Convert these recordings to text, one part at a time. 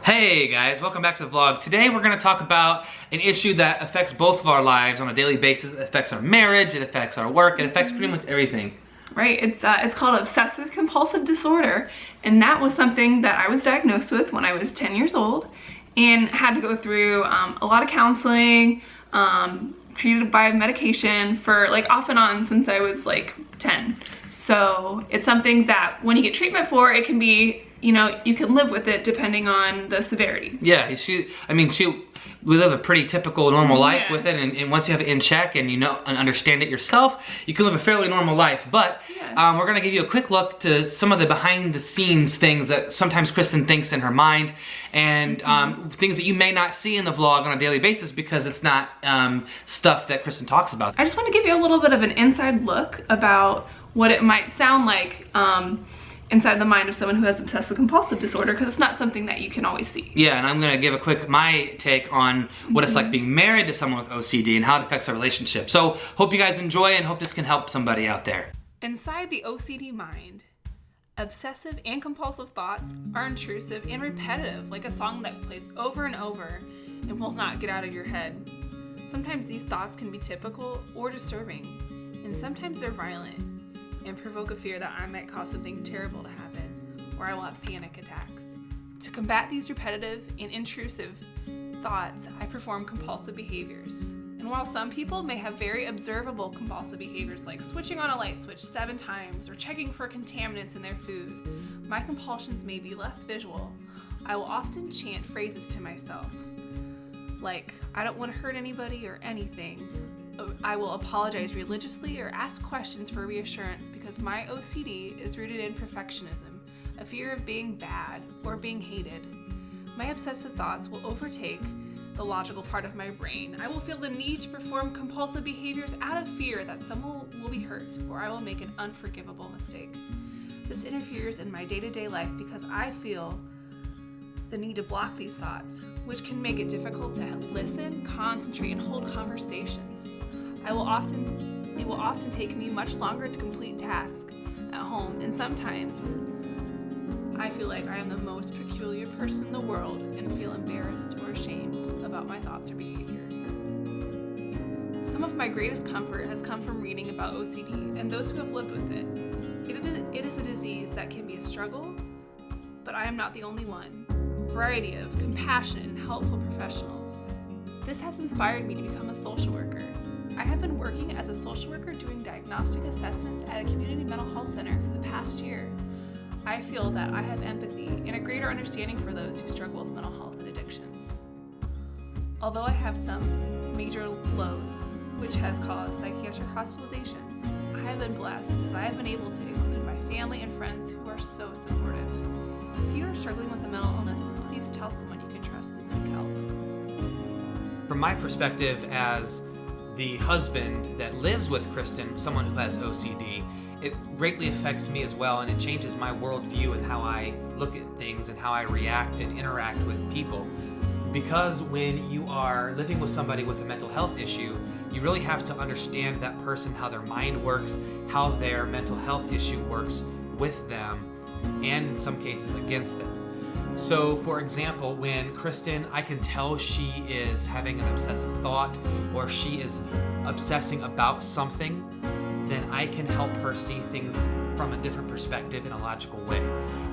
Hey guys, welcome back to the vlog. Today we're going to talk about an issue that affects both of our lives on a daily basis. It affects our marriage, it affects our work, it affects pretty much everything. Right, it's called obsessive-compulsive disorder, and that was something that I was diagnosed with when I was 10 years old and had to go through a lot of counseling, treated by medication for off and on since I was 10. So it's something that when you get treatment for, it can be, you can live with it depending on the severity. Yeah, we live a pretty typical normal life with it, and once you have it in check and and understand it yourself, you can live a fairly normal life. But we're gonna give you a quick look to some of the behind the scenes things that sometimes Kristen thinks in her mind, and things that you may not see in the vlog on a daily basis because it's not stuff that Kristen talks about. I just want to give you a little bit of an inside look about what it might sound like inside the mind of someone who has obsessive compulsive disorder, because it's not something that you can always see. Yeah, and I'm gonna give a quick my take on what it's like being married to someone with OCD and how it affects our relationship. So hope you guys enjoy and hope this can help somebody out there. Inside the OCD mind, obsessive and compulsive thoughts are intrusive and repetitive, like a song that plays over and over and will not get out of your head. Sometimes these thoughts can be typical or disturbing, and sometimes they're violent and provoke a fear that I might cause something terrible to happen, or I will have panic attacks. To combat these repetitive and intrusive thoughts, I perform compulsive behaviors. And while some people may have very observable compulsive behaviors like switching on a light switch 7 times or checking for contaminants in their food, my compulsions may be less visual. I will often chant phrases to myself, like, I don't want to hurt anybody or anything. I will apologize religiously or ask questions for reassurance because my OCD is rooted in perfectionism, a fear of being bad or being hated. My obsessive thoughts will overtake the logical part of my brain. I will feel the need to perform compulsive behaviors out of fear that someone will be hurt or I will make an unforgivable mistake. This interferes in my day-to-day life because I feel the need to block these thoughts, which can make it difficult to listen, concentrate, and hold conversations. It will often take me much longer to complete tasks at home, and sometimes I feel like I am the most peculiar person in the world and feel embarrassed or ashamed about my thoughts or behavior. Some of my greatest comfort has come from reading about OCD and those who have lived with it. It is a disease that can be a struggle, but I am not the only one. A variety of compassionate and helpful professionals. This has inspired me to become a social worker. I have been working as a social worker doing diagnostic assessments at a community mental health center for the past year. I feel that I have empathy and a greater understanding for those who struggle with mental health and addictions. Although I have some major lows, which has caused psychiatric hospitalizations, I have been blessed as I have been able to include my family and friends who are so supportive. If you are struggling with a mental illness, please tell someone you can trust and seek help. From my perspective as the husband that lives with Kristen, someone who has OCD, it greatly affects me as well, and it changes my worldview and how I look at things and how I react and interact with people. Because when you are living with somebody with a mental health issue, you really have to understand that person, how their mind works, how their mental health issue works with them, and in some cases against them. So for example, when Kristen, I can tell she is having an obsessive thought or she is obsessing about something, then I can help her see things from a different perspective in a logical way.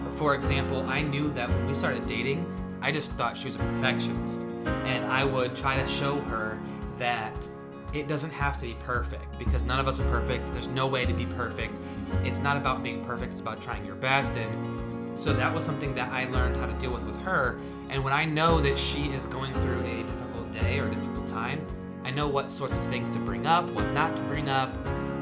But for example, I knew that when we started dating, I just thought she was a perfectionist, and I would try to show her that it doesn't have to be perfect because none of us are perfect. There's no way to be perfect. It's not about being perfect, it's about trying your best. And so that was something that I learned how to deal with her. And when I know that she is going through a difficult day or a difficult time, I know what sorts of things to bring up, what not to bring up,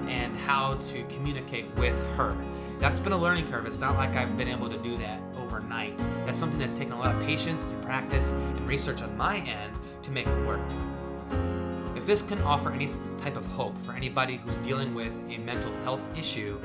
and how to communicate with her. That's been a learning curve. It's not like I've been able to do that overnight. That's something that's taken a lot of patience and practice and research on my end to make it work. If this can offer any type of hope for anybody who's dealing with a mental health issue,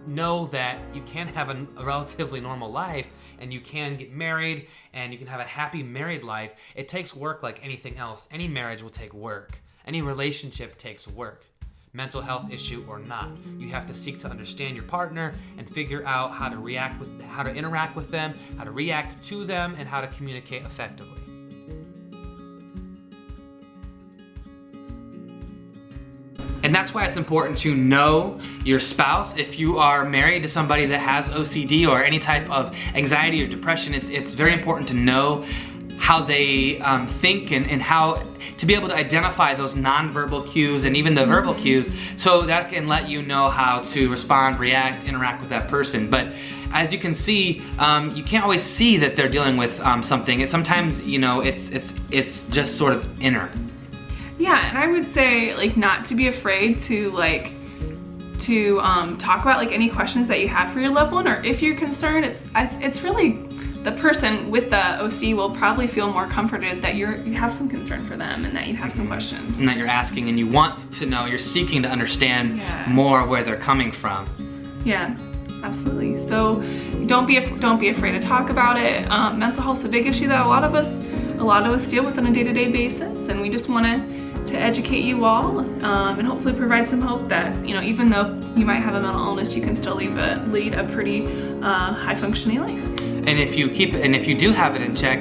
know that you can have a relatively normal life and you can get married and you can have a happy married life. It takes work like anything else. Any marriage will take work. Any relationship takes work. mental health issue or not. You have to seek to understand your partner and figure out how to interact with them, how to react to them, and how to communicate effectively. And that's why it's important to know your spouse. If you are married to somebody that has OCD or any type of anxiety or depression, it's very important to know how they think and how to be able to identify those nonverbal cues and even the verbal cues, so that can let you know how to respond, react, interact with that person. But as you can see, you can't always see that they're dealing with something. Sometimes, you know, it's just sort of inner. Yeah, and I would say like not to be afraid to talk about like any questions that you have for your loved one, or if you're concerned, it's really the person with the OCD will probably feel more comforted that you have some concern for them and that you have some questions. And that you're asking and you want to know, you're seeking to understand more where they're coming from. Yeah, absolutely. So don't be afraid to talk about it. Mental health is a big issue that a lot of us deal with on a day-to-day basis, and we just want to educate you all and hopefully provide some hope that, you know, even though you might have a mental illness, you can still lead a pretty high-functioning life. And if you do have it in check,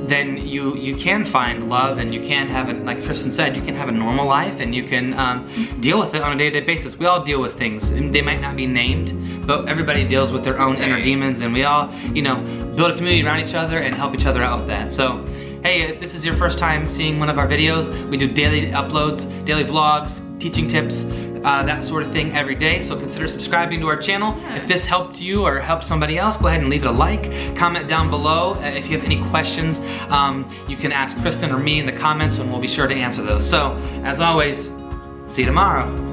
then you can find love, and you can have it, like Kristen said, you can have a normal life, and you can deal with it on a day-to-day basis. We all deal with things, and they might not be named, but everybody deals with their own inner demons, and we all, you know, build a community around each other and help each other out with that. So, hey, if this is your first time seeing one of our videos, we do daily uploads, daily vlogs, teaching tips, that sort of thing every day, so consider subscribing to our channel. If this helped you or helped somebody else, go ahead and leave it a like. Comment down below. If you have any questions, you can ask Kristen or me in the comments, and we'll be sure to answer those. So, as always, see you tomorrow.